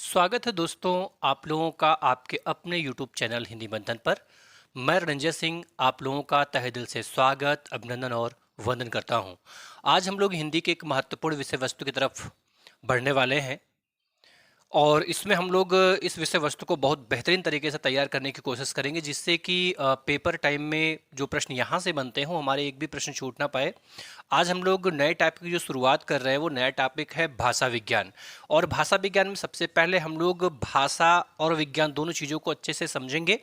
स्वागत है दोस्तों आप लोगों का आपके अपने YouTube चैनल हिंदी मंथन पर। मैं रंजय सिंह आप लोगों का तहे दिल से स्वागत अभिनंदन और वंदन करता हूं। आज हम लोग हिंदी के एक महत्वपूर्ण विषय वस्तु की तरफ बढ़ने वाले हैं और इसमें हम लोग इस विषय वस्तु को बहुत बेहतरीन तरीके से तैयार करने की कोशिश करेंगे जिससे कि पेपर टाइम में जो प्रश्न यहाँ से बनते हों हमारे एक भी प्रश्न छूट ना पाए। आज हम लोग नए टॉपिक की जो शुरुआत कर रहे हैं वो नया टॉपिक है भाषा विज्ञान। और भाषा विज्ञान में सबसे पहले हम लोग भाषा और विज्ञान दोनों चीज़ों को अच्छे से समझेंगे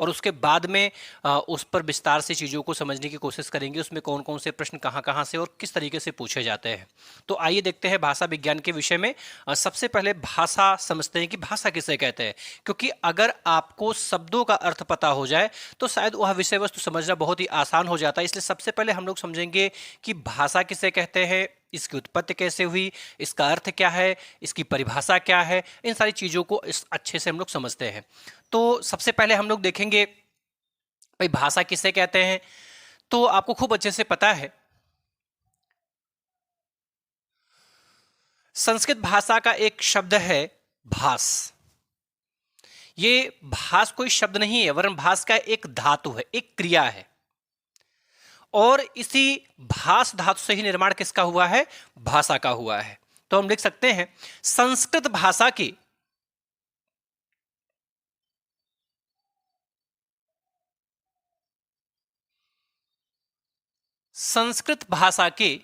और उसके बाद में उस पर विस्तार से चीज़ों को समझने की कोशिश करेंगे उसमें कौन कौन से प्रश्न कहाँ कहाँ से और किस तरीके से पूछे जाते हैं। तो आइए देखते हैं भाषा विज्ञान के विषय में। सबसे पहले भाषा समझते हैं कि भाषा किसे कहते हैं, क्योंकि अगर आपको शब्दों का अर्थ पता हो जाए तो शायद वह विषय वस्तु समझना बहुत ही आसान हो जाता है। इसलिए सबसे पहले हम लोग समझेंगे कि भाषा किसे कहते हैं, इसकी उत्पत्ति कैसे हुई, इसका अर्थ क्या है, इसकी परिभाषा क्या है। इन सारी चीज़ों को इस अच्छे से हम लोग समझते हैं। तो सबसे पहले हम लोग देखेंगे भाई भाषा किसे कहते हैं। तो आपको खूब अच्छे से पता है संस्कृत भाषा का एक शब्द है भास। ये भास कोई शब्द नहीं है वरन भास का एक धातु है, एक क्रिया है। और इसी भास धातु से ही निर्माण किसका हुआ है, भाषा का हुआ है। तो हम लिख सकते हैं संस्कृत भाषा की संस्कृत भाषा के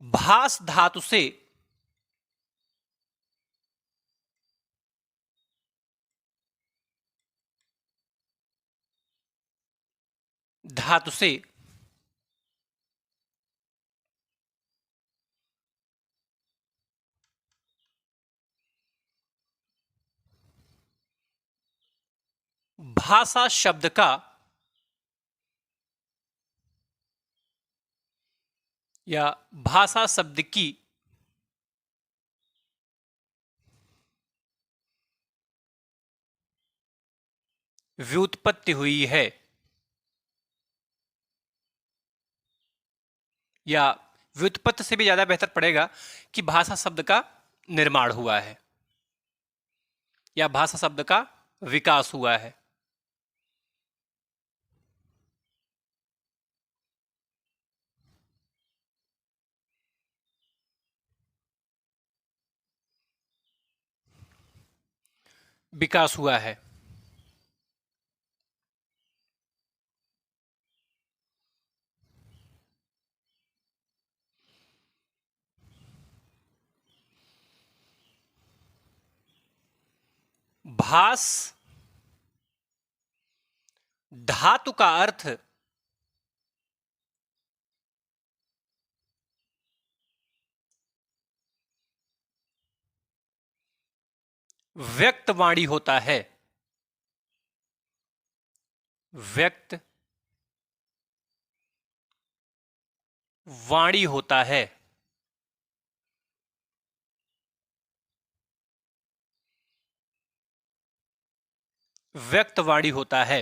भास धातु से धातु से भाषा शब्द का या भाषा शब्द की व्युत्पत्ति हुई है, या व्युत्पत्ति से भी ज्यादा बेहतर पड़ेगा कि भाषा शब्द का निर्माण हुआ है या भाषा शब्द का विकास हुआ है। विकास हुआ है। भास धातु का अर्थ व्यक्त वाणी होता है। व्यक्त वाणी होता है। व्यक्त वाणी होता है।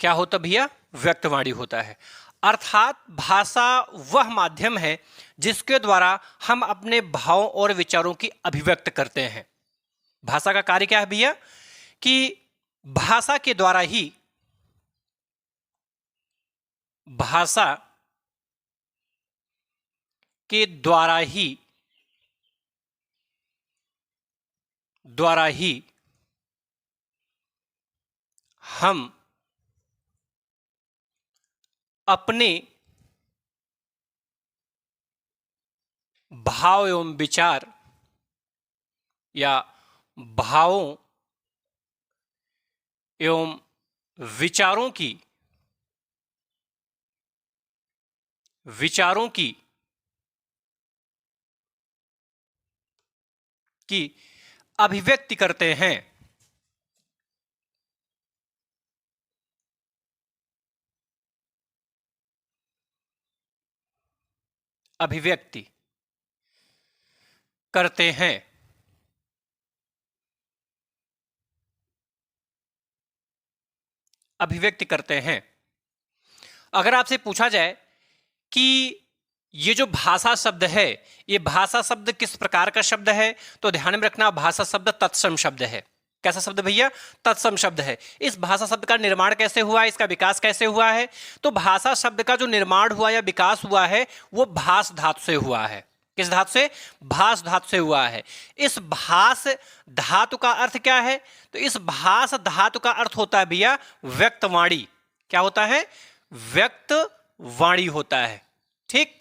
क्या होता भैया, व्यक्तवाणी होता है। अर्थात भाषा वह माध्यम है जिसके द्वारा हम अपने भावों और विचारों की अभिव्यक्त करते हैं। भाषा का कार्य क्या है भैया, कि भाषा के द्वारा ही भाषा के द्वारा ही हम अपने भाव एवं विचार या भावों एवं विचारों की अभिव्यक्ति करते हैं। अभिव्यक्ति करते हैं। अभिव्यक्त करते हैं। अगर आपसे पूछा जाए कि ये जो भाषा शब्द है, ये भाषा शब्द किस प्रकार का शब्द है, तो ध्यान में रखना भाषा शब्द तत्सम शब्द है। कैसा शब्द भैया? तत्सम शब्द है। इस भाषा शब्द का निर्माण कैसे हुआ है, इसका विकास कैसे हुआ है? तो भाषा शब्द का जो निर्माण हुआ या विकास हुआ है वो भास धातु से हुआ है। किस धातु से? भास धातु से हुआ है। इस भास धातु का अर्थ क्या है? तो इस भास धातु का अर्थ होता है भैया व्यक्तवाणी। क्या होता है? व्यक्तवाणी होता है। ठीक,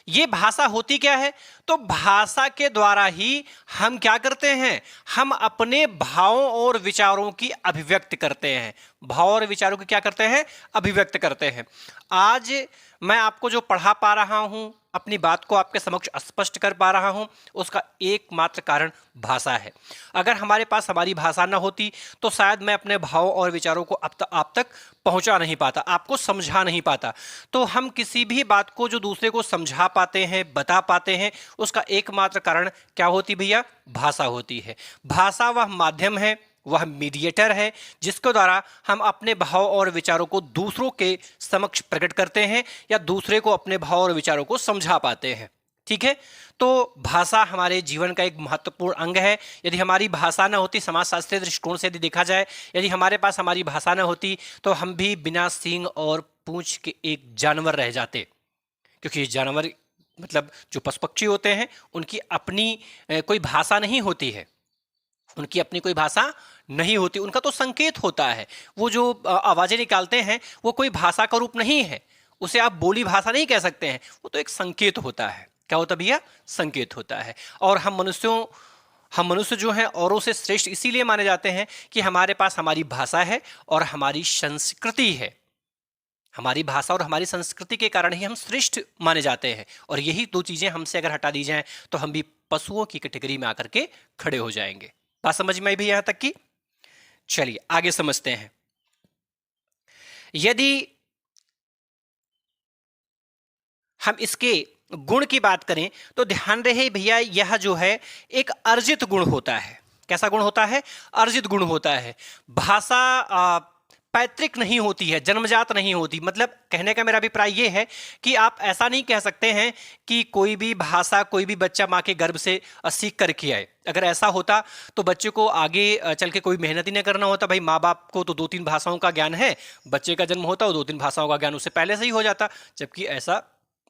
ये भाषा होती क्या है? तो भाषा के द्वारा ही हम क्या करते हैं? हम अपने भावों और विचारों की अभिव्यक्त करते हैं। भाव और विचारों की क्या करते हैं? अभिव्यक्त करते हैं। आज मैं आपको जो पढ़ा पा रहा हूं, अपनी बात को आपके समक्ष स्पष्ट कर पा रहा हूं, उसका एकमात्र कारण भाषा है। अगर हमारे पास हमारी भाषा ना होती तो शायद मैं अपने भाव और विचारों को आप तक पहुंचा नहीं पाता, आपको समझा नहीं पाता। तो हम किसी भी बात को जो दूसरे को समझा पाते हैं, बता पाते हैं, उसका एकमात्र कारण क्या होती भैया? भाषा होती है। भाषा वह माध्यम है, वह मीडिएटर है जिसके द्वारा हम अपने भाव और विचारों को दूसरों के समक्ष प्रकट करते हैं या दूसरे को अपने भाव और विचारों को समझा पाते हैं। ठीक है, तो भाषा हमारे जीवन का एक महत्वपूर्ण अंग है। यदि हमारी भाषा न होती, समाजशास्त्रीय दृष्टिकोण से यदि देखा जाए, यदि हमारे पास हमारी भाषा न होती तो हम भी बिना सींग और पूंछ के एक जानवर रह जाते। क्योंकि जानवर मतलब जो पशु पक्षी होते हैं उनकी अपनी कोई भाषा नहीं होती है, उनकी अपनी कोई भाषा नहीं होती, उनका तो संकेत होता है। वो जो आवाजें निकालते हैं वो कोई भाषा का रूप नहीं है, उसे आप बोली भाषा नहीं कह सकते हैं, वो तो एक संकेत होता है। क्या होता भैया? संकेत होता है। और हम मनुष्य जो हैं औरों से श्रेष्ठ इसीलिए माने जाते हैं कि हमारे पास हमारी भाषा है और हमारी संस्कृति है। हमारी भाषा और हमारी संस्कृति के कारण ही हम श्रेष्ठ माने जाते हैं। और यही दो चीजें हमसे अगर हटा दी जाएं तो हम भी पशुओं की कैटेगरी में आकर के खड़े हो जाएंगे। बात समझ में आई भी यहां तक की? चलिए आगे समझते हैं। यदि हम इसके गुण की बात करें तो ध्यान रहे भैया, यह जो है एक अर्जित गुण होता है। कैसा गुण होता है? अर्जित गुण होता है। भाषा पैतृक नहीं होती है, जन्मजात नहीं होती। मतलब कहने का मेरा अभिप्राय यह है कि आप ऐसा नहीं कह सकते हैं कि कोई भी भाषा कोई भी बच्चा माँ के गर्भ से सीख करके आए। अगर ऐसा होता तो बच्चे को आगे चल के कोई मेहनत ही नहीं करना होता। भाई माँ बाप को तो 2-3 भाषाओं का ज्ञान है, बच्चे का जन्म होता है 2-3 भाषाओं का ज्ञान उससे पहले से ही हो जाता, जबकि ऐसा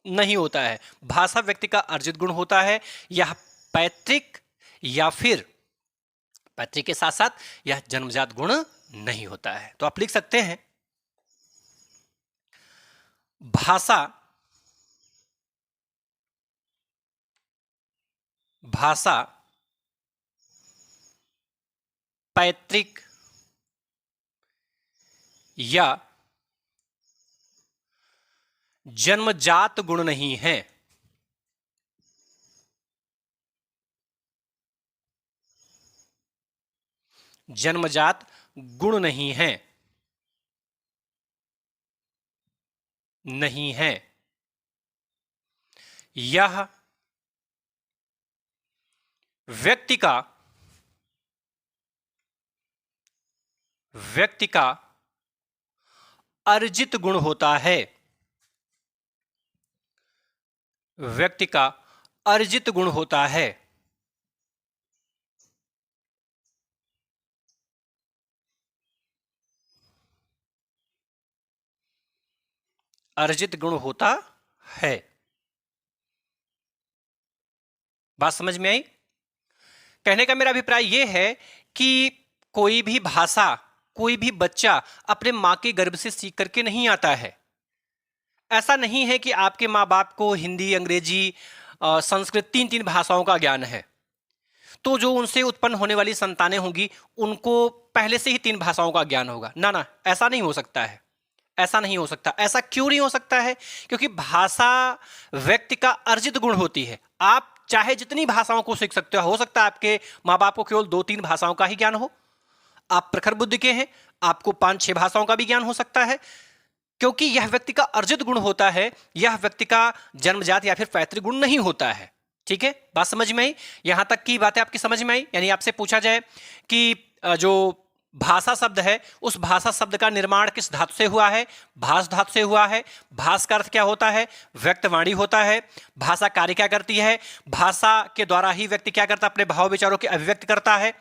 नहीं होता है। भाषा व्यक्ति का अर्जित गुण होता है। यह पैतृक या फिर पैतृक के साथ साथ यह जन्मजात गुण नहीं होता है। तो आप लिख सकते हैं भाषा पैतृक या जन्मजात गुण नहीं है। जन्मजात गुण नहीं है, नहीं है। यह व्यक्ति का अर्जित गुण होता है। व्यक्ति का अर्जित गुण होता है। अर्जित गुण होता है। बात समझ में आई? कहने का मेरा अभिप्राय यह है कि कोई भी भाषा कोई भी बच्चा अपने मां के गर्भ से सीख करके नहीं आता है। ऐसा नहीं है कि आपके माँ बाप को हिंदी, अंग्रेजी, संस्कृत 3 भाषाओं का ज्ञान है तो जो उनसे उत्पन्न होने वाली संतानें होंगी उनको पहले से ही 3 भाषाओं का ज्ञान होगा। ना ना, ऐसा नहीं हो सकता है। ऐसा नहीं हो सकता। ऐसा क्यों नहीं हो सकता है? क्योंकि भाषा व्यक्ति का अर्जित गुण होती है। आप चाहे जितनी भाषाओं को सीख सकते हो सकता है आपके माँ बाप को केवल 2-3 भाषाओं का ही ज्ञान हो। आप प्रखर बुद्धि के हैं, आपको 5-6 भाषाओं का भी ज्ञान हो सकता है, क्योंकि यह व्यक्ति का अर्जित गुण होता है। यह व्यक्ति का जन्मजात या फिर पैतृक गुण नहीं होता है। ठीक है, बात समझ में आई? यहां तक की बातें आपकी समझ में आई? यानी आपसे पूछा जाए कि जो भाषा शब्द है, उस भाषा शब्द का निर्माण किस धातु से हुआ है? भास धातु से हुआ है। भास का अर्थ क्या होता है? व्यक्तवाणी होता है। भाषा कार्य क्या करती है? भाषा के द्वारा ही व्यक्ति क्या करता है? अपने भाव विचारों की अभिव्यक्ति करता है।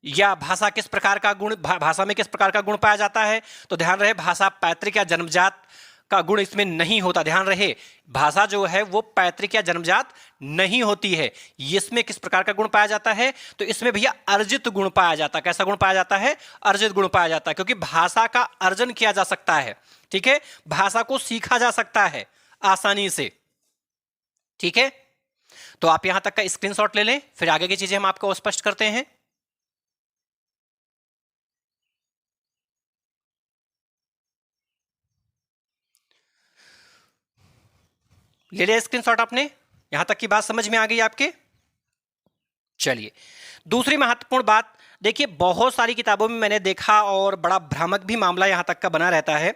या भाषा किस प्रकार का गुण, भाषा में किस प्रकार का गुण पाया जाता है? तो ध्यान रहे, भाषा पैतृक या जन्मजात का गुण इसमें नहीं होता। ध्यान रहे, भाषा जो है वो पैतृक या जन्मजात नहीं होती है। इसमें किस प्रकार का गुण पाया जाता है? तो इसमें भैया अर्जित गुण पाया जाता है। कैसा गुण पाया जाता है? अर्जित गुण पाया जाता है, क्योंकि भाषा का अर्जन किया जा सकता है। ठीक है, भाषा को सीखा जा सकता है आसानी से। ठीक है, तो आप यहां तक का स्क्रीनशॉट ले लें, फिर आगे की चीजें हम आपको स्पष्ट करते हैं। ले लिया स्क्रीनशॉट आपने? यहां तक की बात समझ में आ गई आपके? चलिए, दूसरी महत्वपूर्ण बात देखिए, बहुत सारी किताबों में मैंने देखा और बड़ा भ्रामक भी मामला यहां तक का बना रहता है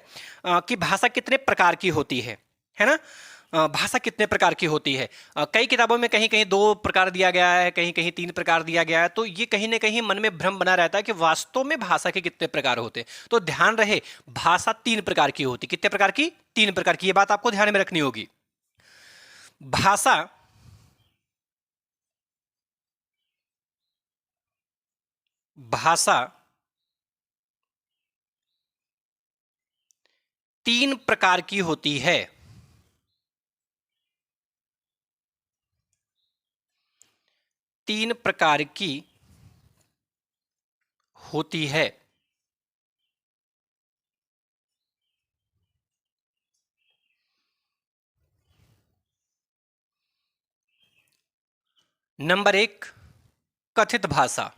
कि भाषा कितने प्रकार की होती है ना? भाषा कितने प्रकार की होती है? कई किताबों में कहीं कहीं 2 प्रकार दिया गया है, कहीं कहीं 3 प्रकार दिया गया है। तो ये कहीं ना कहीं मन में भ्रम बना रहता है कि वास्तव में भाषा के कितने प्रकार होते हैं। तो ध्यान रहे, भाषा 3 प्रकार की होती। कितने प्रकार की? 3 प्रकार की। ये बात आपको ध्यान में रखनी होगी। भाषा भाषा 3 प्रकार की होती है। 3 प्रकार की होती है। नंबर 1, कथित भाषा।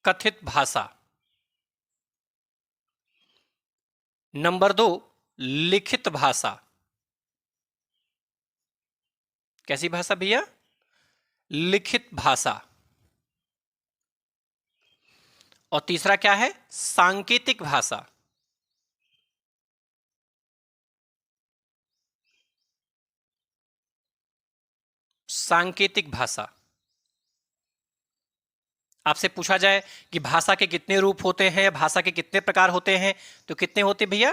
कथित भाषा। नंबर 2, लिखित भाषा। कैसी भाषा भैया? लिखित भाषा। और तीसरा क्या है? सांकेतिक भाषा। सांकेतिक भाषा। आपसे पूछा जाए कि भाषा के कितने रूप होते हैं, भाषा के कितने प्रकार होते हैं, तो कितने होते भैया?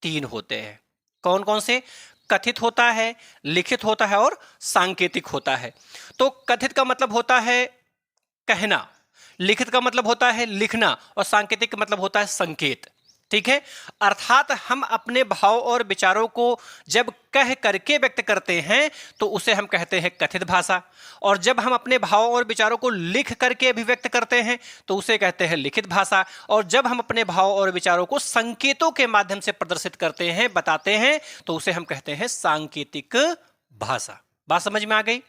3 होते हैं। कौन कौन से? कथित होता है, लिखित होता है और सांकेतिक होता है। तो कथित का मतलब होता है कहना, लिखित का मतलब होता है लिखना, और सांकेतिक का मतलब होता है संकेत। ठीक है, अर्थात हम अपने भाव और विचारों को जब कह करके व्यक्त करते हैं तो उसे हम कहते हैं कथित भाषा, और जब हम अपने भाव और विचारों को लिख करके अभिव्यक्त करते हैं तो उसे कहते हैं लिखित भाषा, और जब हम अपने भाव और विचारों को संकेतों के माध्यम से प्रदर्शित करते हैं, बताते हैं, तो उसे हम कहते हैं सांकेतिक भाषा। बात समझ में आ गई?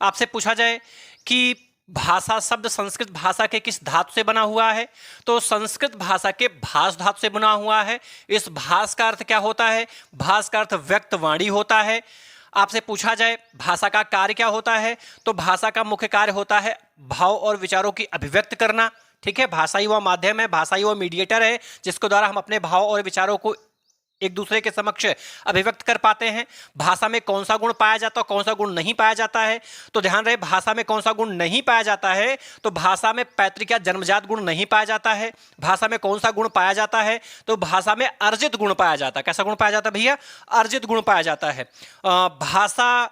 आपसे पूछा जाए कि भाषा शब्द संस्कृत भाषा के किस धातु से बना हुआ है, तो संस्कृत भाषा के भास धातु से बना हुआ है। इस भास का अर्थ क्या होता है? भास का अर्थ व्यक्तवाणी होता है। आपसे पूछा जाए भाषा का कार्य क्या होता है, तो भाषा का मुख्य कार्य होता है भाव और विचारों की अभिव्यक्त करना। ठीक है, भाषा ही वह माध्यम है, भाषा ही वह मीडिएटर है जिसके द्वारा हम अपने भाव और विचारों को एक दूसरे के समक्ष अभिव्यक्त कर पाते हैं। भाषा में कौन सा गुण पाया जाता है, कौन सा गुण नहीं पाया जाता है? तो ध्यान रहे, भाषा में कौन सा गुण नहीं पाया जाता है, तो भाषा में पैतृक या जन्मजात गुण नहीं पाया जाता है। भाषा में कौन सा गुण पाया जाता है, तो भाषा में अर्जित गुण पाया जाता है। कैसा गुण पाया जाता है भैया? अर्जित गुण पाया जाता है। भाषा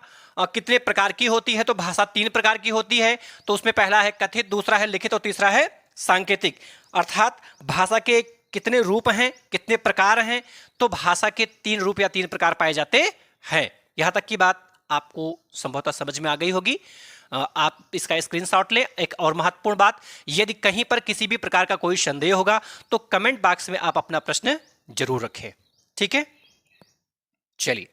कितने प्रकार की होती है, तो भाषा 3 प्रकार की होती है। तो उसमें पहला है कथित, दूसरा है लिखित और तीसरा है सांकेतिक। अर्थात भाषा के कितने रूप हैं, कितने प्रकार हैं, तो भाषा के 3 रूप या 3 प्रकार पाए जाते हैं। यहां तक की बात आपको संभवतः समझ में आ गई होगी। आप इसका स्क्रीनशॉट लें। एक और महत्वपूर्ण बात, यदि कहीं पर किसी भी प्रकार का कोई संदेह होगा तो कमेंट बॉक्स में आप अपना प्रश्न जरूर रखें। ठीक है, चलिए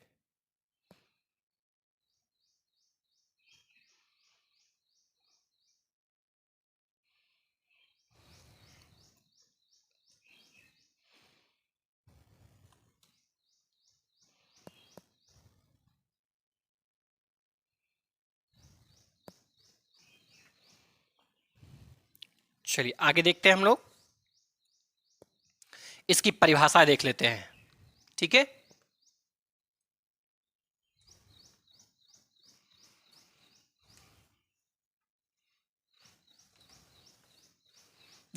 चलिए आगे देखते हैं हम लोग। इसकी परिभाषा देख लेते हैं। ठीक है,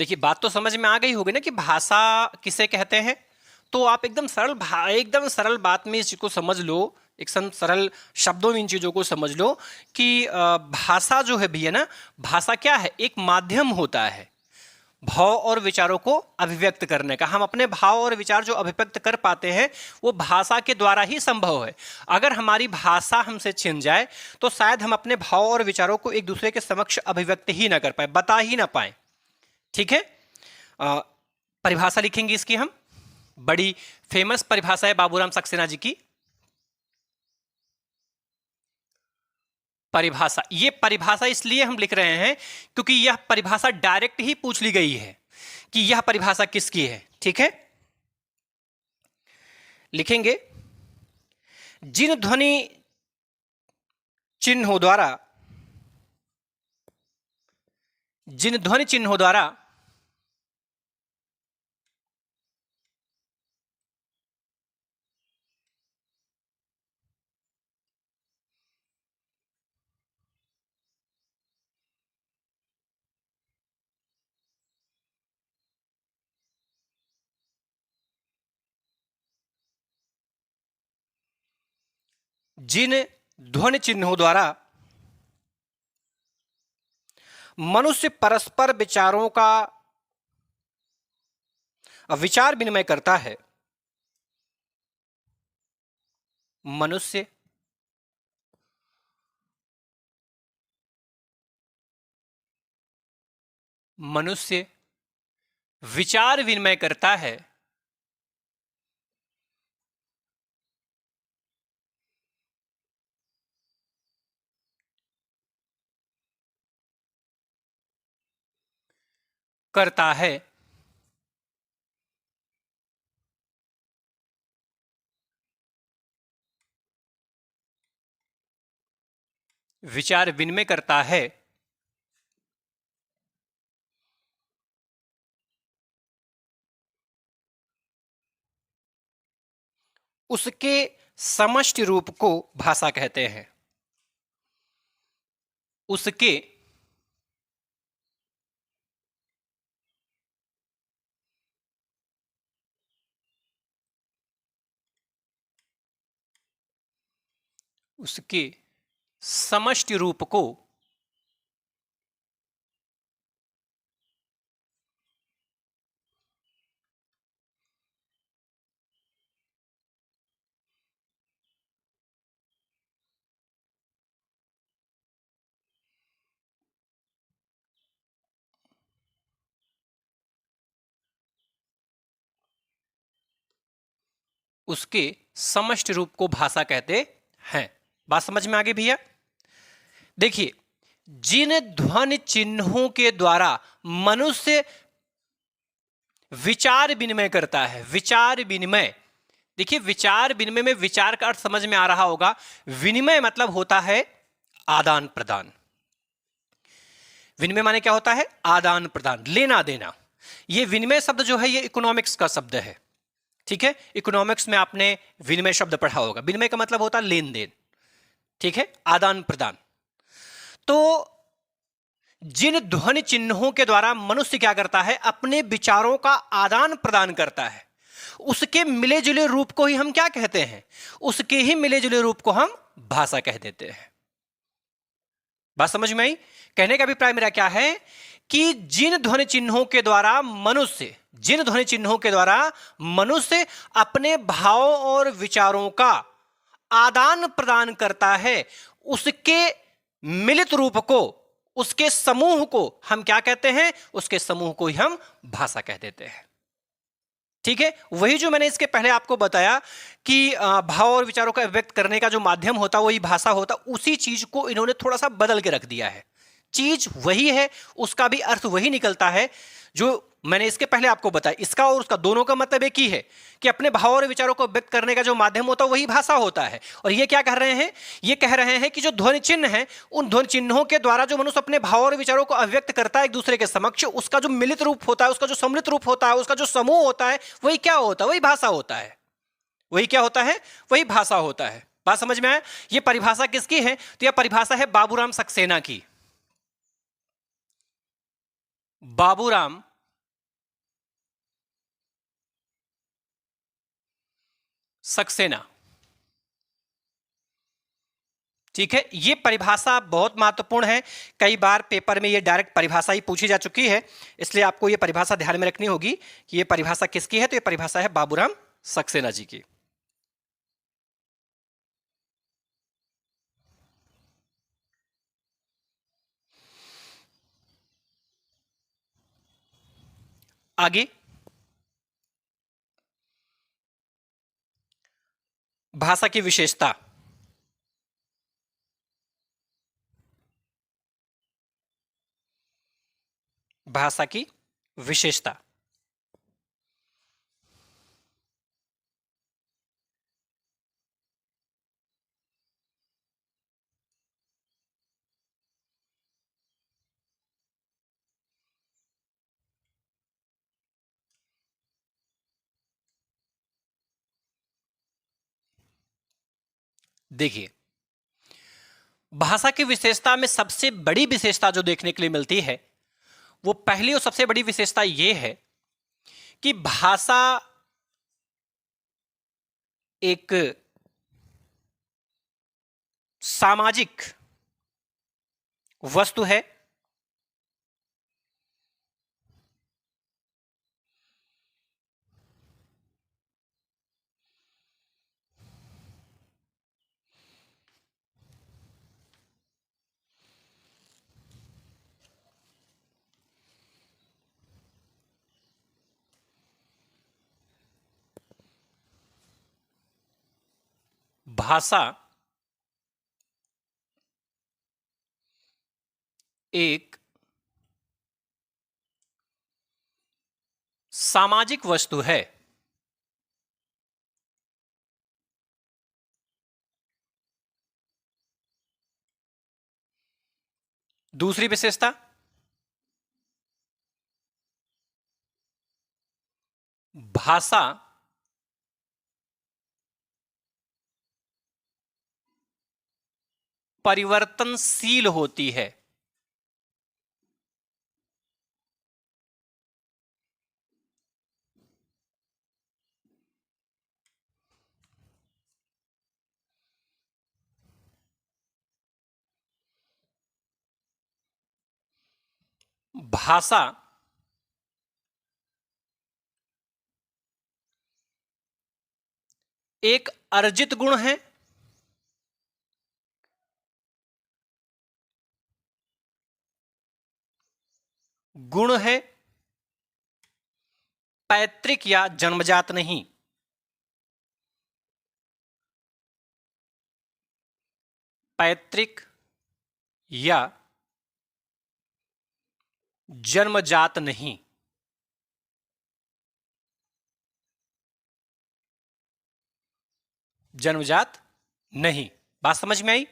देखिए बात तो समझ में आ गई होगी ना कि भाषा किसे कहते हैं। तो आप एकदम सरल बात में इस चीज को समझ लो, एक सरल शब्दों में इन चीजों को समझ लो कि भाषा जो है भैया ना, भाषा क्या है, एक माध्यम होता है भाव और विचारों को अभिव्यक्त करने का। हम अपने भाव और विचार जो अभिव्यक्त कर पाते हैं वो भाषा के द्वारा ही संभव है। अगर हमारी भाषा हमसे छिन जाए तो शायद हम अपने भाव और विचारों को एक दूसरे के समक्ष अभिव्यक्त ही ना कर पाए, बता ही ना पाए। ठीक है, परिभाषा लिखेंगे इसकी हम, बड़ी फेमस परिभाषा है बाबूराम सक्सेना जी की। परिभाषा, ये परिभाषा इसलिए हम लिख रहे हैं क्योंकि यह परिभाषा डायरेक्ट ही पूछ ली गई है कि यह परिभाषा किसकी है। ठीक है, लिखेंगे जिन ध्वनि चिन्हों द्वारा मनुष्य परस्पर विचारों का विचार विनिमय करता है, मनुष्य विचार विनिमय करता है, करता है। विचार विनिमय करता है, उसके समष्टि रूप को भाषा कहते हैं। उसके समष्टि रूप को भाषा कहते हैं। बात समझ में आ गई भैया? देखिए, जिन ध्वनि चिन्हों के द्वारा मनुष्य विचार विनिमय करता है, विचार विनिमय, देखिए विचार विनिमय में विचार का अर्थ समझ में आ रहा होगा। विनिमय मतलब होता है आदान प्रदान। विनिमय माने क्या होता है? आदान प्रदान, लेना देना। ये विनिमय शब्द जो है ये इकोनॉमिक्स का शब्द है। ठीक है, इकोनॉमिक्स में आपने विनिमय शब्द पढ़ा होगा। विनिमय का मतलब होता है लेन देन। ठीक है, आदान प्रदान। तो जिन ध्वनि चिन्हों के द्वारा मनुष्य क्या करता है? अपने विचारों का आदान प्रदान करता है। उसके मिले जुले रूप को ही हम क्या कहते हैं? उसके ही मिले जुले रूप को हम भाषा कह देते हैं। बात समझ में आई? कहने का अभिप्राय मेरा क्या है कि जिन ध्वनि चिन्हों के द्वारा मनुष्य अपने भावों और विचारों का आदान प्रदान करता है, उसके मिलित रूप को, उसके समूह को हम क्या कहते हैं? उसके समूह को ही हम भाषा कह देते हैं। ठीक है, वही जो मैंने इसके पहले आपको बताया कि भाव और विचारों का अभिव्यक्त करने का जो माध्यम होता वही भाषा होता, उसी चीज को इन्होंने थोड़ा सा बदल के रख दिया है। चीज वही है, उसका भी अर्थ वही निकलता है जो मैंने इसके पहले आपको बताया। इसका और उसका दोनों का मतलब एक ही है कि अपने भाव और विचारों को व्यक्त करने का जो माध्यम होता है वही भाषा होता है। और ये क्या कह रहे हैं? ये कह रहे हैं कि जो ध्वनि चिन्ह है, उन ध्वनि चिन्हों के द्वारा जो मनुष्य अपने भाव और विचारों को अभिव्यक्त करता है एक दूसरे के समक्ष, उसका जो मिलित रूप होता है, उसका जो सम्मिलित रूप होता है, उसका जो समूह होता है, वही क्या होता है? वही भाषा होता है। वही क्या होता है? वही भाषा होता है। बात समझ में आया? ये परिभाषा किसकी है? तो यह परिभाषा है बाबूराम सक्सेना की। बाबूराम सक्सेना। ठीक है, ये परिभाषा बहुत महत्वपूर्ण है। कई बार पेपर में ये डायरेक्ट परिभाषा ही पूछी जा चुकी है, इसलिए आपको ये परिभाषा ध्यान में रखनी होगी कि ये परिभाषा किसकी है। तो ये परिभाषा है बाबूराम सक्सेना जी की। आगे, भाषा की विशेषता। भाषा की विशेषता। देखिए, भाषा की विशेषता में सबसे बड़ी विशेषता जो देखने के लिए मिलती है, वो पहली और सबसे बड़ी विशेषता ये है कि भाषा एक सामाजिक वस्तु है। भाषा एक सामाजिक वस्तु है। दूसरी विशेषता, भाषा परिवर्तनशील होती है। भाषा एक अर्जित गुण है। गुण है, पैतृक या जन्मजात नहीं। पैतृक या जन्मजात नहीं। जन्मजात नहीं। बात समझ में आई?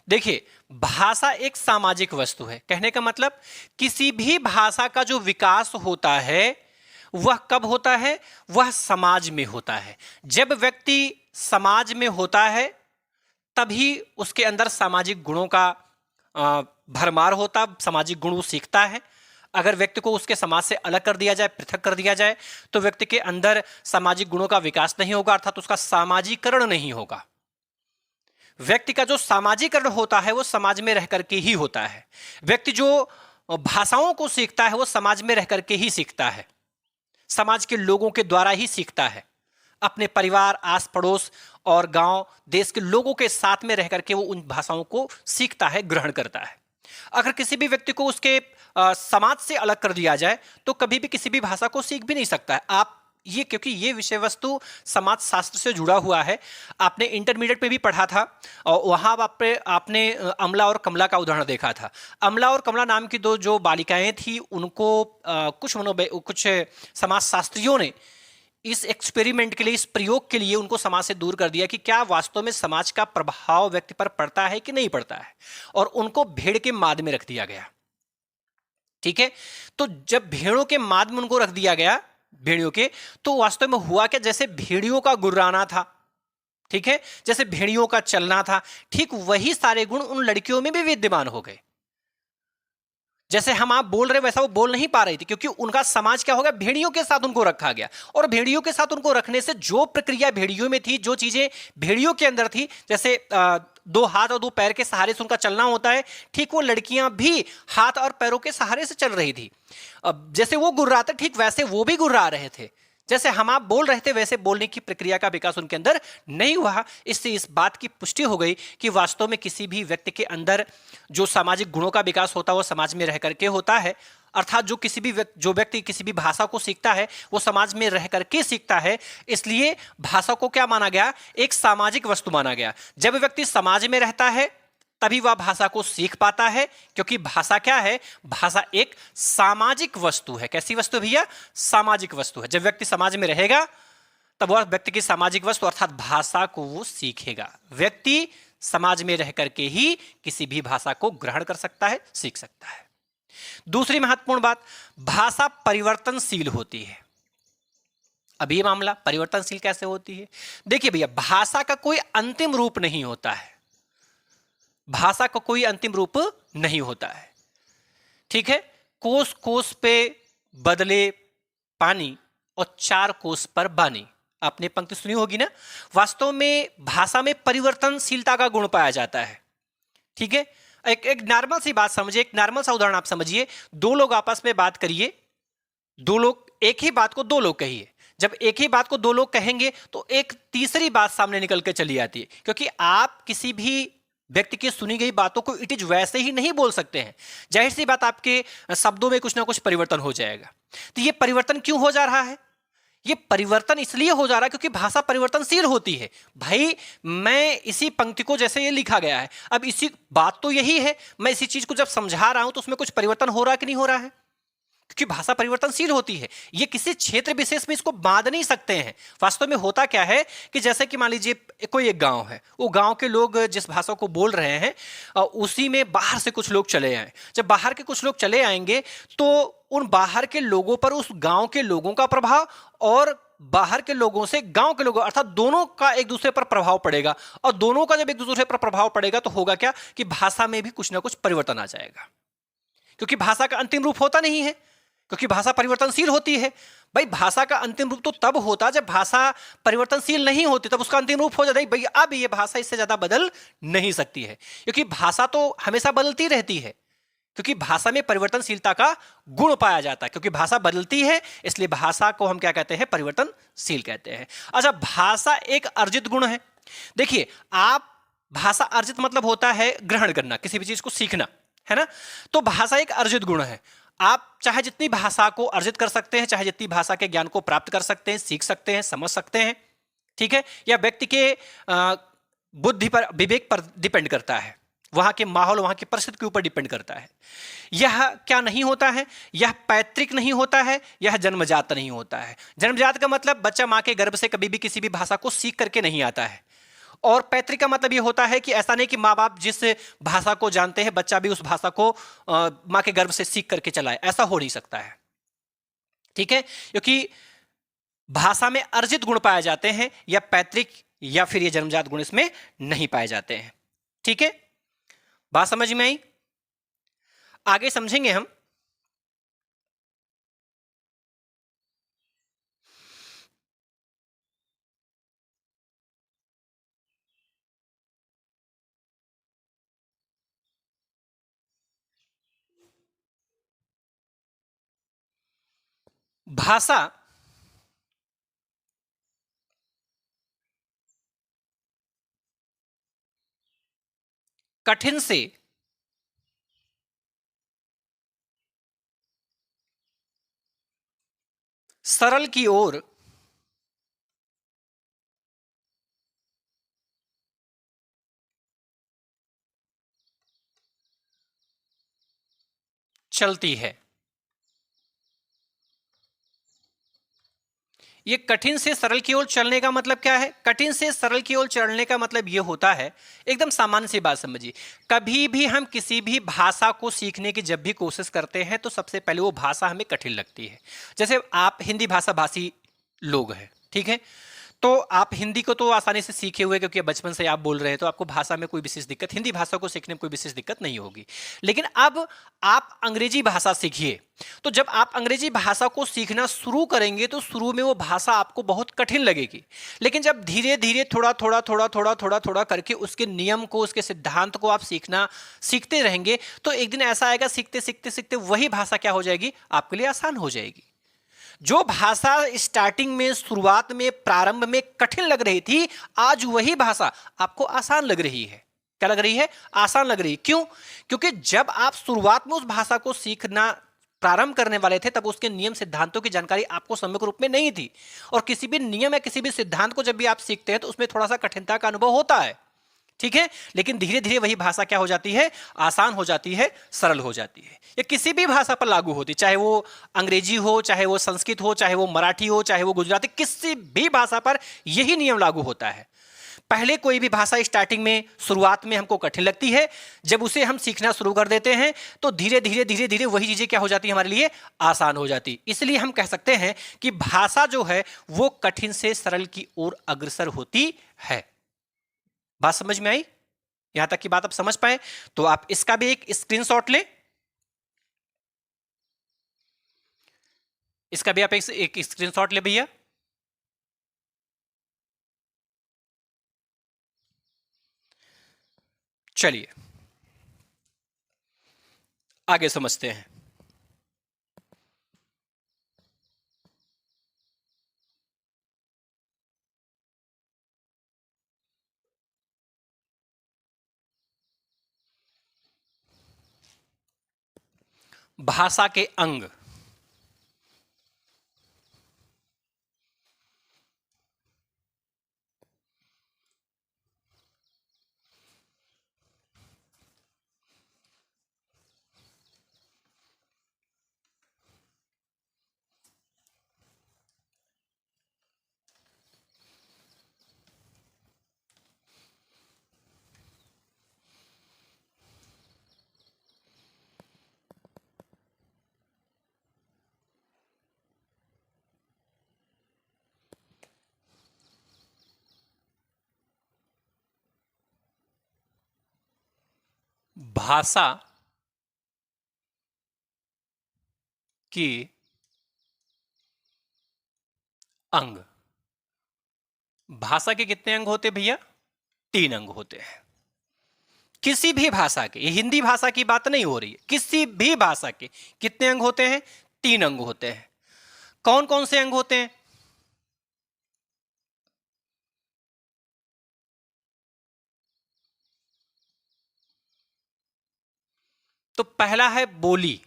देखिए, भाषा एक सामाजिक वस्तु है। कहने का मतलब, किसी भी भाषा का जो विकास होता है वह कब होता है? वह समाज में होता है। जब व्यक्ति समाज में होता है तभी उसके अंदर सामाजिक गुणों का भरमार होता, सामाजिक गुण वो सीखता है। अगर व्यक्ति को उसके समाज से अलग कर दिया जाए, पृथक कर दिया जाए, तो व्यक्ति के अंदर सामाजिक गुणों का विकास नहीं होगा, अर्थात उसका सामाजिकरण नहीं होगा। व्यक्ति का जो सामाजिकरण होता है वो समाज में रह करके ही होता है। व्यक्ति जो भाषाओं को सीखता है वो समाज में रह करके ही सीखता है, समाज के लोगों के द्वारा ही सीखता है। अपने परिवार, आस पड़ोस और गांव, देश के लोगों के साथ में रह करके वो उन भाषाओं को सीखता है, ग्रहण करता है। अगर किसी भी व्यक्ति को उसके समाज से अलग कर दिया जाए तो कभी भी किसी भी भाषा को सीख भी नहीं सकता है। आप ये, क्योंकि ये विषय वस्तु समाज शास्त्र से जुड़ा हुआ है। आपने इंटरमीडिएट में भी पढ़ा था और वहाँ आपने अमला और कमला का उदाहरण देखा था। अमला और कमला नाम की दो जो बालिकाएं थी, उनको कुछ समाजशास्त्रियों ने इस एक्सपेरिमेंट के लिए, इस प्रयोग के लिए उनको समाज से दूर कर दिया कि क्या वास्तव में समाज का प्रभाव व्यक्ति पर पड़ता है कि नहीं पड़ता है, और उनको भेड़ के माद में रख दिया गया। ठीक है, तो जब भेड़ों के माद में उनको रख दिया गया, भेड़ियों के, तो वास्तव में हुआ क्या? जैसे भेड़ियों का गुर्राना था, ठीक है, जैसे भेड़ियों का चलना था, ठीक वही सारे गुण उन लड़कियों में भी विद्यमान हो गए। जैसे हम आप बोल रहे वैसा वो बोल नहीं पा रही थी, क्योंकि उनका समाज क्या हो गया, भेड़ियों के साथ उनको रखा गया। और भेड़ियों के साथ उनको रखने से जो प्रक्रिया भेड़ियों में थी, जो चीजें भेड़ियों के अंदर थी, जैसे दो हाथ और दो पैर के सहारे से उनका चलना होता है, ठीक वो लड़कियां भी हाथ और पैरों के सहारे से चल रही थी। अब जैसे वो गुर्राते ठीक वैसे वो भी गुर्रा रहे थे। जैसे हम आप बोल रहे थे वैसे बोलने की प्रक्रिया का विकास उनके अंदर नहीं हुआ। इससे इस बात की पुष्टि हो गई कि वास्तव में किसी भी व्यक्ति के अंदर जो सामाजिक गुणों का विकास होता है वो समाज में रह करके होता है। अर्थात जो व्यक्ति किसी भी भाषा को सीखता है वो समाज में रह करके सीखता है। इसलिए भाषा को क्या माना गया, एक सामाजिक वस्तु माना गया। जब व्यक्ति समाज में रहता है तभी वह भाषा को सीख पाता है, क्योंकि भाषा क्या है, भाषा एक सामाजिक वस्तु है। कैसी वस्तु है भैया, सामाजिक वस्तु है। जब व्यक्ति समाज में रहेगा तब वह व्यक्ति की सामाजिक वस्तु अर्थात भाषा को वो सीखेगा। व्यक्ति समाज में रह करके ही किसी भी भाषा को ग्रहण कर सकता है, सीख सकता है। दूसरी महत्वपूर्ण बात, भाषा परिवर्तनशील होती है। अब ये मामला परिवर्तनशील कैसे होती है, देखिए भैया, भाषा का कोई अंतिम रूप नहीं होता है। भाषा का कोई अंतिम रूप नहीं होता है, ठीक है। कोस कोस पे बदले पानी और चार कोस पर बानी, आपने पंक्ति सुनी होगी ना। वास्तव में भाषा में परिवर्तनशीलता का गुण पाया जाता है, ठीक है। एक नॉर्मल सी बात समझिए, एक नॉर्मल सा उदाहरण आप समझिए। दो लोग आपस में बात करिए, दो लोग एक ही बात को दो लोग कहिए। जब एक ही बात को दो लोग कहेंगे तो एक तीसरी बात सामने निकल के चली आती है, क्योंकि आप किसी भी व्यक्ति की सुनी गई बातों को इट इज वैसे ही नहीं बोल सकते हैं। जाहिर सी बात, आपके शब्दों में कुछ ना कुछ परिवर्तन हो जाएगा। तो ये परिवर्तन क्यों हो जा रहा है, ये परिवर्तन इसलिए हो जा रहा है क्योंकि भाषा परिवर्तनशील होती है। भाई, मैं इसी पंक्ति को, जैसे ये लिखा गया है, अब इसी बात तो यही है, मैं इसी चीज को जब समझा रहा हूं तो उसमें कुछ परिवर्तन हो रहा है कि नहीं हो रहा है, क्योंकि भाषा परिवर्तनशील होती है। ये किसी क्षेत्र विशेष में इसको बांध नहीं सकते हैं। वास्तव में होता क्या है कि जैसे कि मान लीजिए कोई एक गांव है, वो गांव के लोग जिस भाषा को बोल रहे हैं उसी में बाहर से कुछ लोग चले आए। जब बाहर के कुछ लोग चले आएंगे तो उन बाहर के लोगों पर उस गांव के लोगों का प्रभाव और बाहर के लोगों से गांव के लोगों, अर्थात दोनों का एक दूसरे पर प्रभाव पड़ेगा। और दोनों का जब एक दूसरे पर प्रभाव पड़ेगा तो होगा क्या कि भाषा में भी कुछ ना कुछ परिवर्तन आ जाएगा, क्योंकि भाषा का अंतिम रूप होता नहीं है, क्योंकि भाषा परिवर्तनशील होती है। भाई, भाषा का अंतिम रूप तो तब होता जब भाषा परिवर्तनशील नहीं होती, तब उसका अंतिम रूप हो जाता है भाई अब ये भाषा इससे ज्यादा बदल नहीं सकती है, क्योंकि भाषा तो हमेशा बदलती रहती है, क्योंकि भाषा में परिवर्तनशीलता का गुण पाया जाता है। क्योंकि भाषा बदलती है इसलिए भाषा को हम क्या कहते हैं, परिवर्तनशील कहते हैं। अच्छा, भाषा एक अर्जित गुण है। देखिए, आप भाषा अर्जित मतलब होता है ग्रहण करना, किसी भी चीज को सीखना, है ना। तो भाषा एक अर्जित गुण है। आप चाहे जितनी भाषा को अर्जित कर सकते हैं, चाहे जितनी भाषा के ज्ञान को प्राप्त कर सकते हैं, सीख सकते हैं, समझ सकते हैं, ठीक है। या व्यक्ति के बुद्धि पर, विवेक पर डिपेंड करता है, वहां के माहौल, वहां की परिस्थिति के ऊपर डिपेंड करता है। यह क्या नहीं होता है, यह पैतृक नहीं होता है, यह जन्मजात नहीं होता है। जन्मजात का मतलब बच्चा मां के गर्भ से कभी भी किसी भी भाषा को सीख करके नहीं आता है। और पैतृक का मतलब यह होता है कि ऐसा नहीं कि माँ बाप जिस भाषा को जानते हैं बच्चा भी उस भाषा को माँ के गर्भ से सीख करके चलाए, ऐसा हो नहीं सकता है, ठीक है। क्योंकि भाषा में अर्जित गुण पाए जाते हैं, या पैतृक या फिर ये जन्मजात गुण इसमें नहीं पाए जाते हैं, ठीक है। बात समझ में आई, आगे समझेंगे हम। भाषा कठिन से सरल की ओर चलती है। ये कठिन से सरल की ओर चलने का मतलब क्या है, कठिन से सरल की ओर चलने का मतलब ये होता है, एकदम सामान्य सी बात समझिए। कभी भी हम किसी भी भाषा को सीखने की जब भी कोशिश करते हैं तो सबसे पहले वो भाषा हमें कठिन लगती है। जैसे आप हिंदी भाषा भाषी लोग हैं, ठीक है, तो आप हिंदी को तो आसानी से सीखे हुए, क्योंकि बचपन से आप बोल रहे हैं, तो आपको भाषा में कोई विशेष दिक्कत, हिंदी भाषा को सीखने में कोई विशेष दिक्कत नहीं होगी। लेकिन अब आप अंग्रेजी भाषा सीखिए। तो जब आप अंग्रेजी भाषा को सीखना शुरू करेंगे तो शुरू में वो भाषा आपको बहुत कठिन लगेगी, लेकिन जब धीरे धीरे थोड़ा थोड़ा थोड़ा थोड़ा थोड़ा थोड़ा करके उसके नियम को, उसके सिद्धांत को आप सीखते रहेंगे, तो एक दिन ऐसा आएगा, सीखते सीखते सीखते वही भाषा क्या हो जाएगी, आपके लिए आसान हो जाएगी। जो भाषा स्टार्टिंग में, शुरुआत में, प्रारंभ में कठिन लग रही थी, आज वही भाषा आपको आसान लग रही है। क्या लग रही है? आसान लग रही है। क्यों? क्योंकि जब आप शुरुआत में उस भाषा को सीखना प्रारंभ करने वाले थे, तब उसके नियम सिद्धांतों की जानकारी आपको सम्यक रूप में नहीं थी। और किसी भी नियम या किसी भी सिद्धांत को जब भी आप सीखते हैं तो उसमें थोड़ा सा कठिनता का अनुभव होता है, ठीक है। लेकिन धीरे धीरे वही भाषा क्या हो जाती है, आसान हो जाती है, सरल हो जाती है। ये किसी भी भाषा पर लागू होती, चाहे वो अंग्रेजी हो, चाहे वो संस्कृत हो, चाहे वो मराठी हो, चाहे वो गुजराती, किसी भी भाषा पर यही नियम लागू होता है। पहले कोई भी भाषा स्टार्टिंग में, शुरुआत में हमको कठिन लगती है, जब उसे हम सीखना शुरू कर देते हैं तो धीरे धीरे धीरे धीरे वही चीजें क्या हो जाती है, हमारे लिए आसान हो जाती। इसलिए हम कह सकते हैं कि भाषा जो है वो कठिन से सरल की ओर अग्रसर होती है। बात समझ में आई? यहां तक की बात आप समझ पाए? तो आप इसका भी एक स्क्रीनशॉट लें, इसका भी आप एक स्क्रीनशॉट ले भैया। चलिए आगे समझते हैं। भाषा के अंग। भाषा की अंग। भाषा के कितने अंग होते भैया? 3 अंग होते हैं। किसी भी भाषा के, ये हिंदी भाषा की बात नहीं हो रही है, किसी भी भाषा के कितने अंग होते हैं? 3 अंग होते हैं। कौन कौन से अंग होते हैं? तो पहला है बोली,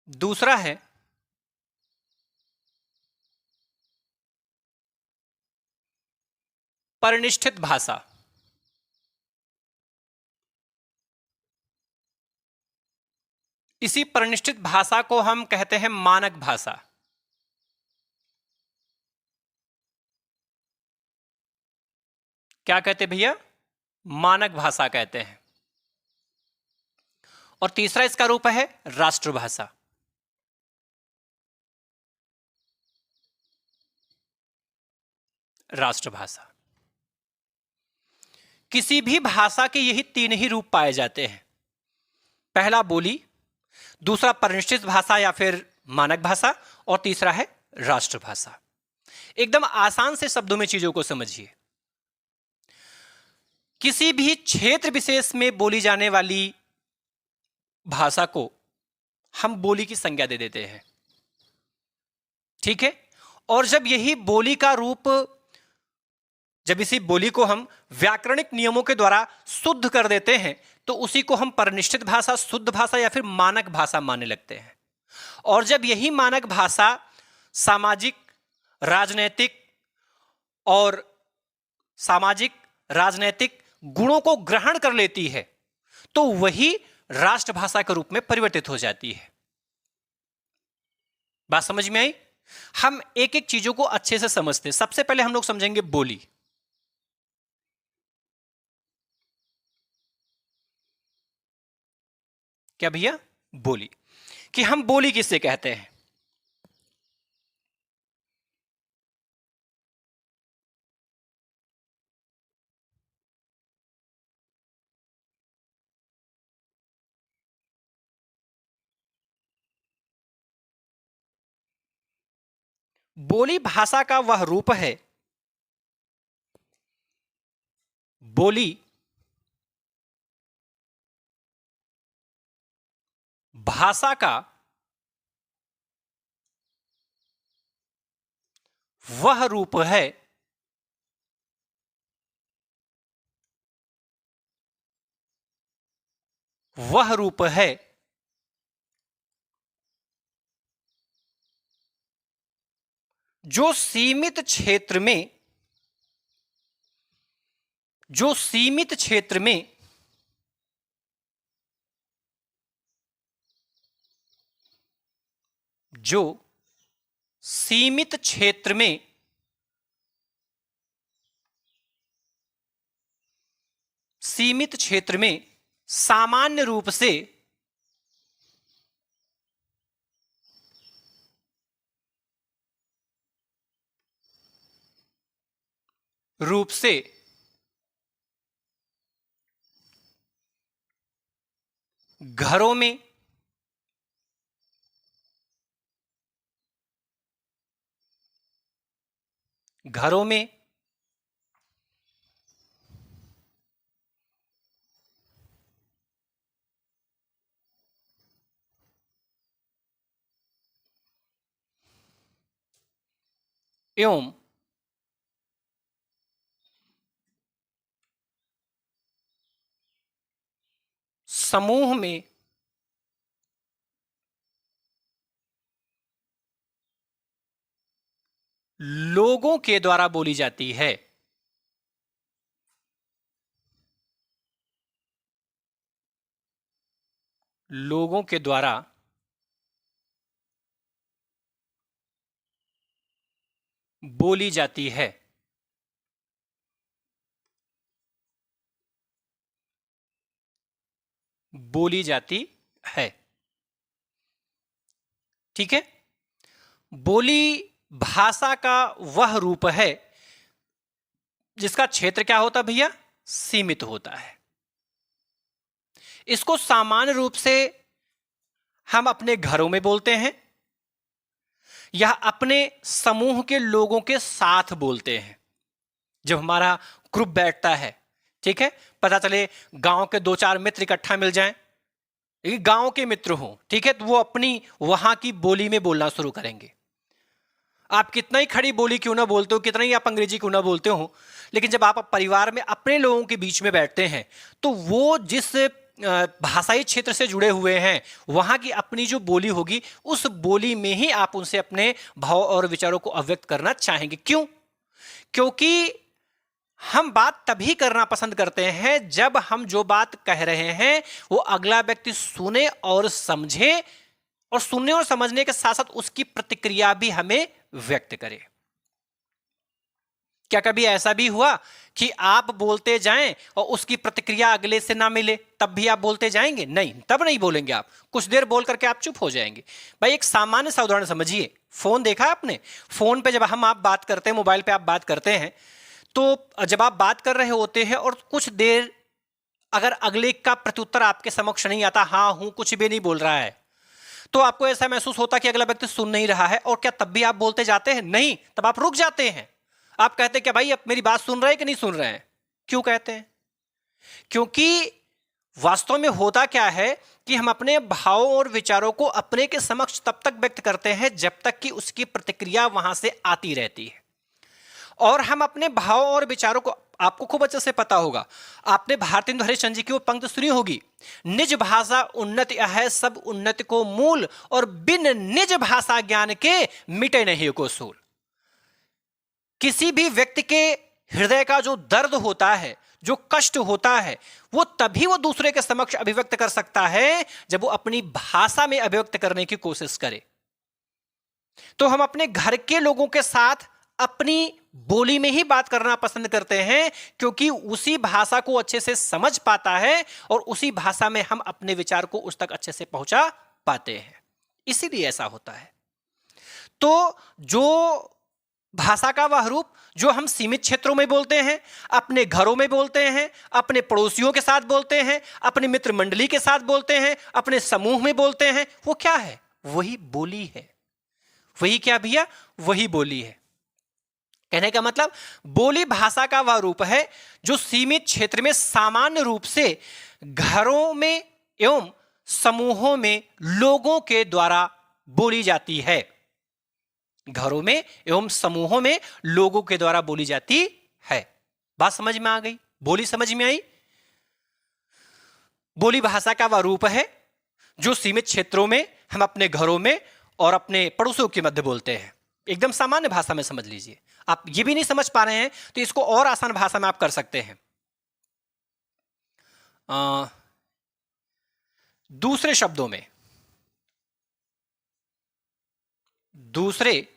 दूसरा है परिनिष्ठित भाषा, इसी परिनिष्ठित भाषा को हम कहते हैं मानक भाषा। क्या कहते भैया? मानक भाषा कहते हैं। और तीसरा इसका रूप है राष्ट्रभाषा। राष्ट्रभाषा। किसी भी भाषा के यही 3 ही रूप पाए जाते हैं। पहला बोली, दूसरा परिनिष्ठित भाषा या फिर मानक भाषा, और तीसरा है राष्ट्रभाषा। एकदम आसान से शब्दों में चीजों को समझिए। किसी भी क्षेत्र विशेष में बोली जाने वाली भाषा को हम बोली की संज्ञा दे देते हैं, ठीक है। और जब यही बोली का रूप, जब इसी बोली को हम व्याकरणिक नियमों के द्वारा शुद्ध कर देते हैं तो उसी को हम परिनिष्ठित भाषा, शुद्ध भाषा या फिर मानक भाषा मानने लगते हैं। और जब यही मानक भाषा सामाजिक, राजनैतिक और सामाजिक राजनैतिक गुणों को ग्रहण कर लेती है तो वही राष्ट्रभाषा के रूप में परिवर्तित हो जाती है। बात समझ में आई? हम एक एक चीजों को अच्छे से समझते हैं। सबसे पहले हम लोग समझेंगे बोली। क्या भैया? बोली। कि हम बोली किससे कहते हैं? बोली भाषा का वह रूप है, बोली भाषा का वह रूप है वह रूप है जो सीमित क्षेत्र में जो सीमित क्षेत्र में जो सीमित क्षेत्र में सीमित क्षेत्र में सामान्य रूप से घरों में घरों में एवं समूह में लोगों के द्वारा बोली जाती है। लोगों के द्वारा बोली जाती है। बोली जाती है। ठीक है। बोली भाषा का वह रूप है जिसका क्षेत्र क्या होता है भैया? सीमित होता है। इसको सामान्य रूप से हम अपने घरों में बोलते हैं या अपने समूह के लोगों के साथ बोलते हैं। जब हमारा ग्रुप बैठता है, ठीक है, पता चले गांव के 2-4 मित्र इकट्ठा मिल जाएं, गांव के मित्र हों, ठीक है, तो वो अपनी वहां की बोली में बोलना शुरू करेंगे। आप कितना ही खड़ी बोली क्यों ना बोलते हो, कितना ही आप अंग्रेजी क्यों ना बोलते हो, लेकिन जब आप परिवार में अपने लोगों के बीच में बैठते हैं तो वो जिस भाषाई क्षेत्र से जुड़े हुए हैं वहां की अपनी जो बोली होगी उस बोली में ही आप उनसे अपने भाव और विचारों को अव्यक्त करना चाहेंगे। क्यों? क्योंकि हम बात तभी करना पसंद करते हैं जब हम जो बात कह रहे हैं वो अगला व्यक्ति सुने और समझे, और सुनने और समझने के साथ साथ उसकी प्रतिक्रिया भी हमें व्यक्त करे। क्या कभी ऐसा भी हुआ कि आप बोलते जाएं और उसकी प्रतिक्रिया अगले से ना मिले, तब भी आप बोलते जाएंगे? नहीं, तब नहीं बोलेंगे आप। कुछ देर बोल करके आप चुप हो जाएंगे। भाई एक सामान्य सा उदाहरण समझिए। फोन देखा आपने? फोन पे जब आप बात करते हैं, मोबाइल पे आप बात करते हैं, तो जब आप बात कर रहे होते हैं और कुछ देर अगर अगले का प्रत्युत्तर आपके समक्ष नहीं आता, हाँ हूं, कुछ भी नहीं बोल रहा है, तो आपको ऐसा महसूस होता कि अगला व्यक्ति सुन नहीं रहा है, और क्या तब भी आप बोलते जाते हैं? नहीं, तब आप रुक जाते हैं। आप कहते हैं क्या भाई अब मेरी बात सुन रहे हैं कि नहीं सुन रहे हैं? क्यों कहते हैं? क्योंकि वास्तव में होता क्या है कि हम अपने भावों और विचारों को अपने के समक्ष तब तक व्यक्त करते हैं जब तक कि उसकी प्रतिक्रिया वहां से आती रहती है। और हम अपने भाव और विचारों को, आपको खूब अच्छे से पता होगा, आपने भारतेंदु हरिश्चंद्र जी की वो पंक्ति सुनी होगी, निज भाषा उन्नति है सब उन्नति को मूल, और बिन निज भाषा ज्ञान के मिटे नहीं को सूल। किसी भी व्यक्ति के हृदय का जो दर्द होता है, जो कष्ट होता है, वो तभी वो दूसरे के समक्ष अभिव्यक्त कर सकता है जब वो अपनी भाषा में अभिव्यक्त करने की कोशिश करे। तो हम अपने घर के लोगों के साथ अपनी बोली में ही बात करना पसंद करते हैं क्योंकि उसी भाषा को अच्छे से समझ पाता है और उसी भाषा में हम अपने विचार को उस तक अच्छे से पहुंचा पाते हैं। इसीलिए ऐसा होता है। तो जो भाषा का वह रूप जो हम सीमित क्षेत्रों में बोलते हैं, अपने घरों में बोलते हैं, अपने पड़ोसियों के साथ बोलते हैं, अपने मित्र मंडली के साथ बोलते हैं, अपने समूह में बोलते हैं, वो क्या है? वही बोली है। वही क्या भैया? वही बोली है। कहने का मतलब बोली भाषा का वह रूप है जो सीमित क्षेत्र में सामान्य रूप से घरों में एवं समूहों में लोगों के द्वारा बोली जाती है। घरों में एवं समूहों में लोगों के द्वारा बोली जाती है। बात समझ में आ गई? बोली समझ में आई? बोली भाषा का वह रूप है जो सीमित क्षेत्रों में हम अपने घरों में और अपने पड़ोसियों के मध्य बोलते हैं। एकदम सामान्य भाषा में समझ लीजिए। आप ये भी नहीं समझ पा रहे हैं तो इसको और आसान भाषा में आप कर सकते हैं। दूसरे शब्दों में दूसरे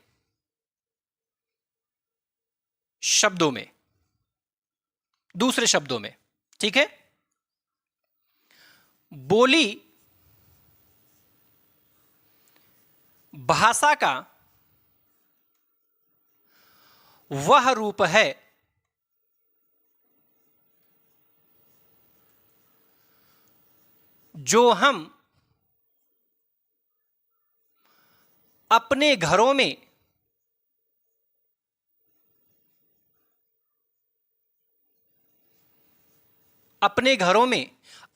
शब्दों में ठीक है, बोली भाषा का वह रूप है जो हम अपने घरों में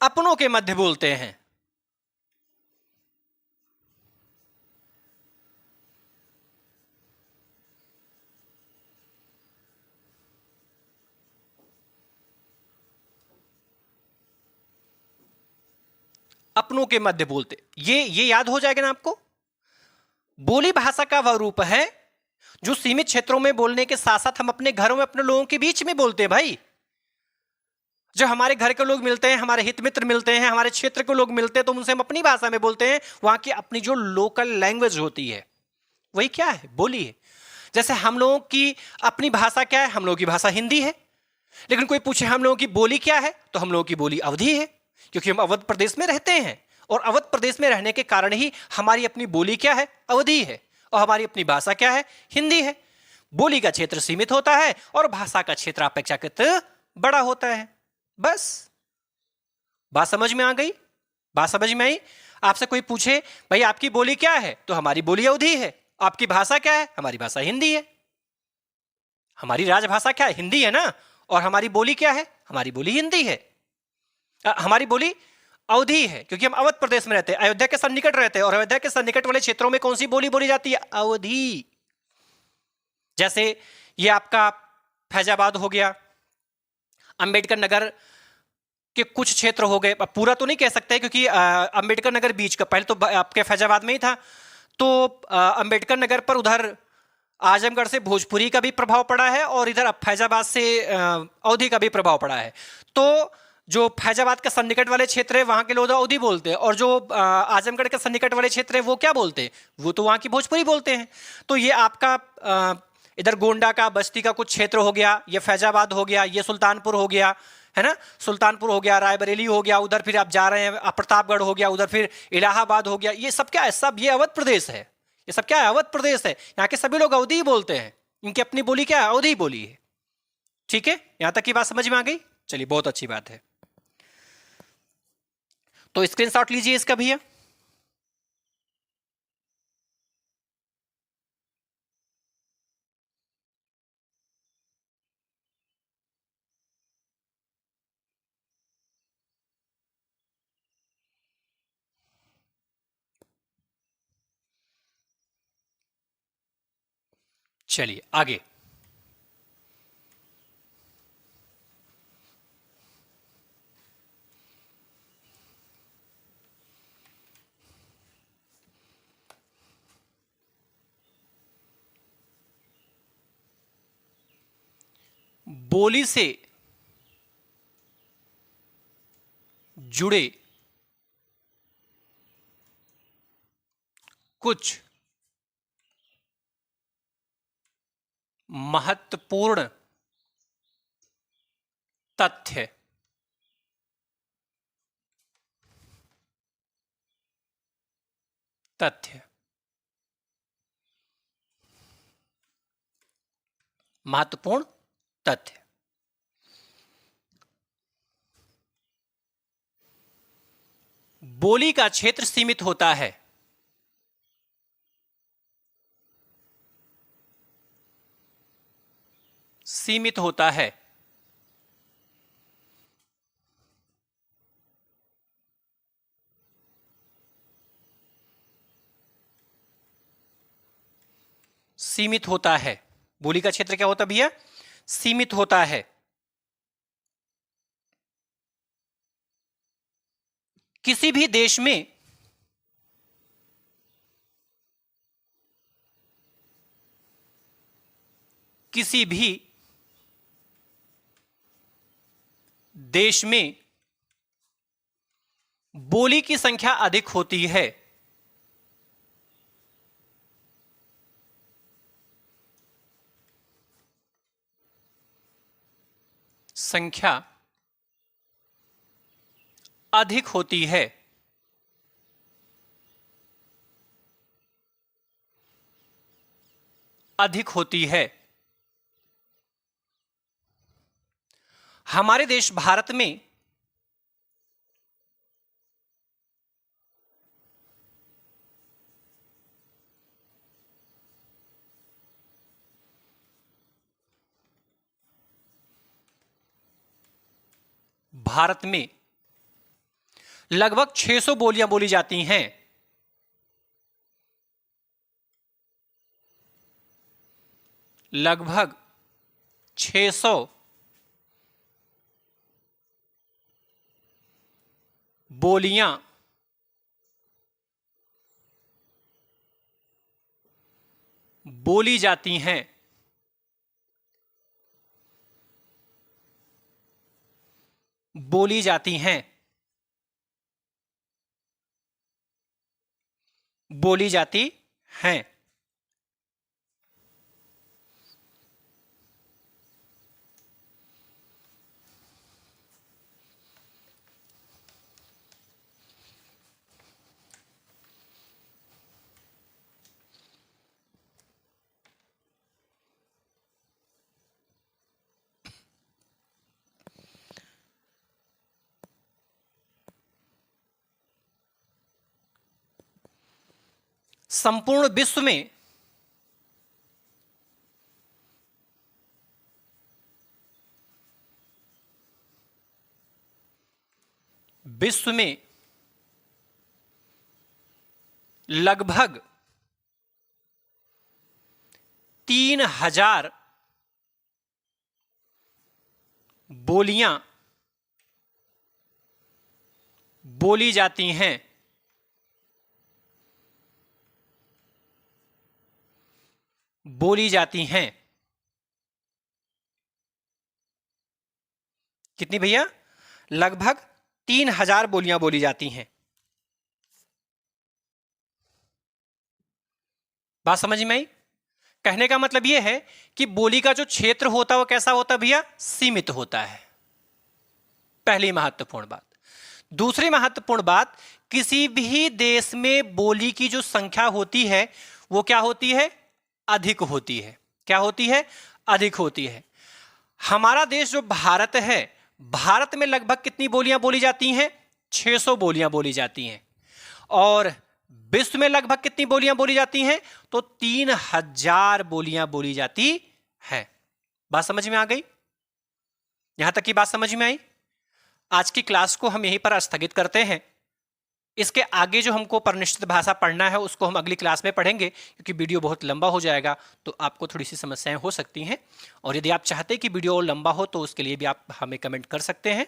अपनों के मध्य बोलते हैं। अपनों के मध्य बोलते, ये याद हो जाएगा ना आपको। बोली भाषा का वह रूप है जो सीमित क्षेत्रों में बोलने के साथ साथ हम अपने घरों में अपने लोगों के बीच में बोलते हैं। भाई, जो हमारे घर के लोग मिलते हैं, हमारे हित मित्र मिलते हैं, हमारे क्षेत्र के लोग मिलते हैं, तो उनसे हम अपनी भाषा में बोलते हैं। वहां की अपनी जो लोकल लैंग्वेज होती है वही क्या है? बोली है। जैसे हम लोगों की अपनी भाषा क्या है? हम लोगों की भाषा हिंदी है। लेकिन कोई पूछे हम लोगों की बोली क्या है, तो हम लोगों की बोली अवधी है, क्योंकि हम अवध प्रदेश में रहते हैं। और अवध प्रदेश में रहने के कारण ही हमारी अपनी बोली क्या है? अवधी है। और हमारी अपनी भाषा क्या है? हिंदी है। बोली का क्षेत्र सीमित होता है और भाषा का क्षेत्र अपेक्षाकृत बड़ा होता है। बस बात समझ में आ गई? बात समझ में आई? आपसे कोई पूछे भाई आपकी बोली क्या है, तो हमारी बोली अवधी है। आपकी भाषा क्या है? हमारी भाषा हिंदी है। हमारी राजभाषा क्या है? हिंदी है ना। और हमारी बोली क्या है? हमारी बोली हिंदी है। हमारी बोली अवधी है, क्योंकि हम अवध प्रदेश में रहते हैं, अयोध्या के सन्निकट रहते हैं। और अयोध्या के सन्निकट वाले क्षेत्रों में कौन सी बोली बोली जाती है? अवधी। जैसे ये आपका फैजाबाद हो गया, अंबेडकर नगर के कुछ क्षेत्र हो गए। पूरा तो नहीं कह सकते क्योंकि अंबेडकर नगर बीच का, पहले तो आपके फैजाबाद में ही था। तो अंबेडकर नगर पर उधर आजमगढ़ से भोजपुरी का भी प्रभाव पड़ा है और इधर फैजाबाद से अवधी का भी प्रभाव पड़ा है। तो जो फैजाबाद का सन्निकट वाले क्षेत्र है वहां के लोग अवधी बोलते हैं, और जो आजमगढ़ के सन्निकट वाले क्षेत्र है वो क्या बोलते हैं? वो तो वहां की भोजपुरी बोलते हैं। तो ये आपका इधर गोंडा का, बस्ती का कुछ क्षेत्र हो गया, ये फैजाबाद हो गया, ये सुल्तानपुर हो गया, है ना, सुल्तानपुर हो गया, रायबरेली हो गया, उधर फिर आप जा रहे हैं प्रतापगढ़ हो गया, उधर फिर इलाहाबाद हो गया। ये सब क्या है? सब ये अवध प्रदेश है। ये सब क्या है? अवध प्रदेश है। यहाँ के सभी लोग अवधी बोलते हैं। इनकी अपनी बोली क्या है? अवधी बोली है। ठीक है, यहां तक की बात समझ में आ गई? चलिए, बहुत अच्छी बात है। तो स्क्रीनशॉट लीजिए इसका भैया। चलिए आगे। बोली से जुड़े कुछ महत्वपूर्ण तथ्य महत्वपूर्ण तथ्य। बोली का क्षेत्र सीमित होता है। सीमित होता है। सीमित होता है। बोली का क्षेत्र क्या होता है भैया? सीमित होता है। किसी भी देश में किसी भी देश में बोली की संख्या अधिक होती है। संख्या अधिक होती है। अधिक होती है। हमारे देश भारत में लगभग 600 बोलियां बोली जाती हैं। लगभग 600 बोलियां बोली जाती हैं। बोली जाती हैं। बोली जाती हैं। संपूर्ण विश्व में लगभग 3000 बोलियां बोली जाती हैं। बोली जाती हैं। कितनी भैया? लगभग 3000 बोलियां बोली जाती हैं। बात समझ में आई? कहने का मतलब यह है कि बोली का जो क्षेत्र होता है वो कैसा होता है भैया? सीमित होता है। पहली महत्वपूर्ण बात। दूसरी महत्वपूर्ण बात, किसी भी देश में बोली की जो संख्या होती है वो क्या होती है? अधिक होती है। क्या होती है? अधिक होती है। हमारा देश जो भारत है, भारत में लगभग कितनी बोलियां बोली जाती हैं? 600 बोलियां बोली जाती हैं। और विश्व में लगभग कितनी बोलियां बोली जाती हैं? तो 3000 बोलियां बोली जाती हैं। बात समझ में आ गई? यहां तक की बात समझ में आई? आज की क्लास को हम यहीं पर स्थगित करते हैं। इसके आगे जो हमको परिनिष्ठित भाषा पढ़ना है उसको हम अगली क्लास में पढ़ेंगे, क्योंकि वीडियो बहुत लंबा हो जाएगा तो आपको थोड़ी सी समस्याएं हो सकती हैं। और यदि आप चाहते हैं कि वीडियो और लंबा हो तो उसके लिए भी आप हमें कमेंट कर सकते हैं।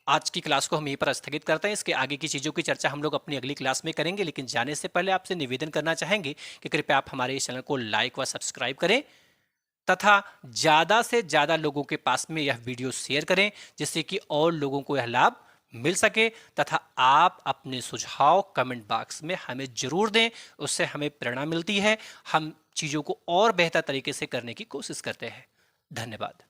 आज की क्लास को हम यहीं पर स्थगित करते हैं। इसके आगे की चीज़ों की चर्चा हम लोग अपनी अगली क्लास में करेंगे, लेकिन जाने से पहले आपसे निवेदन करना चाहेंगे कि कृपया आप हमारे इस चैनल को लाइक व सब्सक्राइब करें तथा ज़्यादा से ज़्यादा लोगों के पास में यह वीडियो शेयर करें, जिससे कि और लोगों को यह लाभ मिल सके। तथा आप अपने सुझाव कमेंट बॉक्स में हमें जरूर दें, उससे हमें प्रेरणा मिलती है। हम चीज़ों को और बेहतर तरीके से करने की कोशिश करते हैं। धन्यवाद।